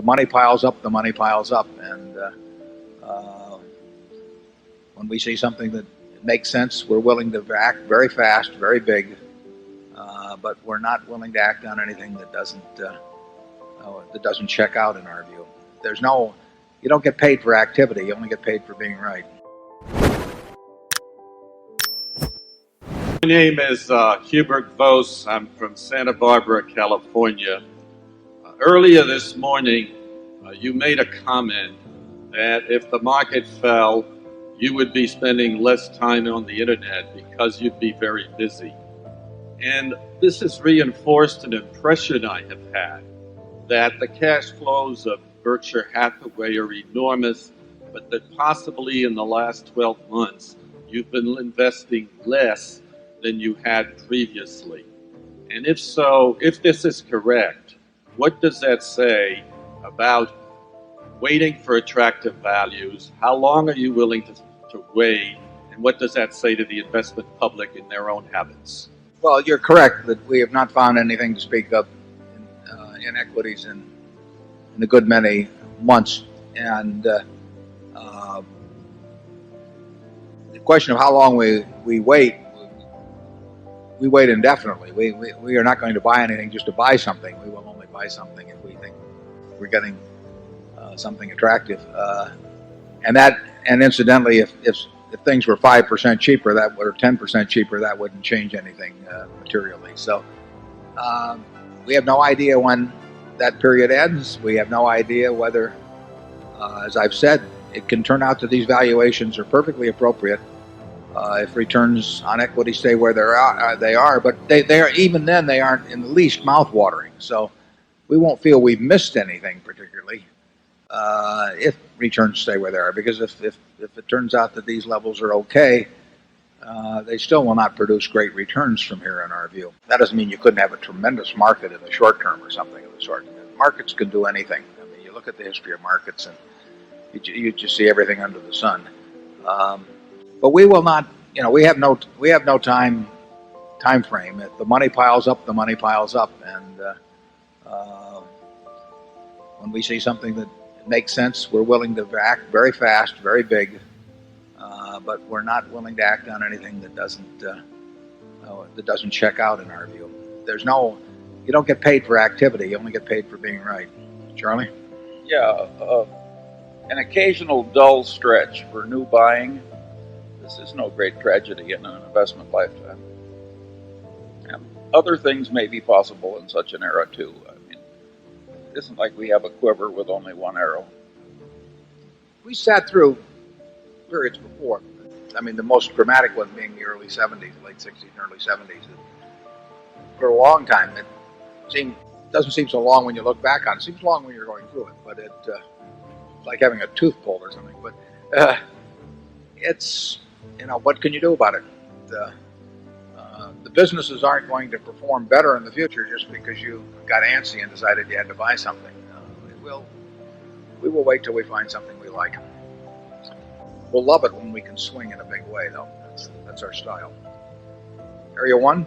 money piles up, the money piles up. And when we see something that makes sense, we're willing to act very fast, very big, but we're not willing to act on anything that doesn't check out in our view. You don't get paid for activity, you only get paid for being right. My name is Hubert Vos. I'm from Santa Barbara, California. Earlier this morning, you made a comment that if the market fell, you would be spending less time on the internet because you'd be very busy. And this has reinforced an impression I have had that the cash flows of Berkshire Hathaway are enormous, but that possibly in the last 12 months, you've been investing less than you had previously. And if so, if this is correct, what does that say about waiting for attractive values? How long are you willing to wait? And what does that say to the investment public in their own habits? Well, you're correct that we have not found anything to speak of in equities in a good many months. And the question of how long we wait indefinitely. We are not going to buy anything just to buy something. We will only buy something if we think we're getting something attractive. And incidentally, if things were 5% cheaper, or 10% cheaper, that wouldn't change anything materially. So we have no idea when that period ends. We have no idea whether, as I've said, it can turn out that these valuations are perfectly appropriate if returns on equity stay where they are. But they are, even then, they aren't in the least mouth-watering. So we won't feel we've missed anything particularly if returns stay where they are. Because if it turns out that these levels are okay, they still will not produce great returns from here in our view. That doesn't mean you couldn't have a tremendous market in the short term or something of the sort. Markets can do anything. I mean, you look at the history of markets and you just see everything under the sun. But we will not. We have no time frame. If the money piles up, the money piles up. And when we see something that makes sense, we're willing to act very fast, very big. But we're not willing to act on anything that doesn't check out in our view. You don't get paid for activity, you only get paid for being right. Charlie? Yeah, an occasional dull stretch for new buying. This is no great tragedy in an investment lifetime. And other things may be possible in such an era too. I mean, it isn't like we have a quiver with only one arrow. We sat through periods before. I mean, the most dramatic one being the early 70s, late 60s and early 70s. For a long time, it doesn't seem so long when you look back on it. It seems long when you're going through it, but it's like having a tooth pulled or something. But it's, what can you do about it? The businesses aren't going to perform better in the future just because you got antsy and decided you had to buy something. We will wait till we find something we like. We'll love it when we can swing in a big way, though. That's our style. Area 1?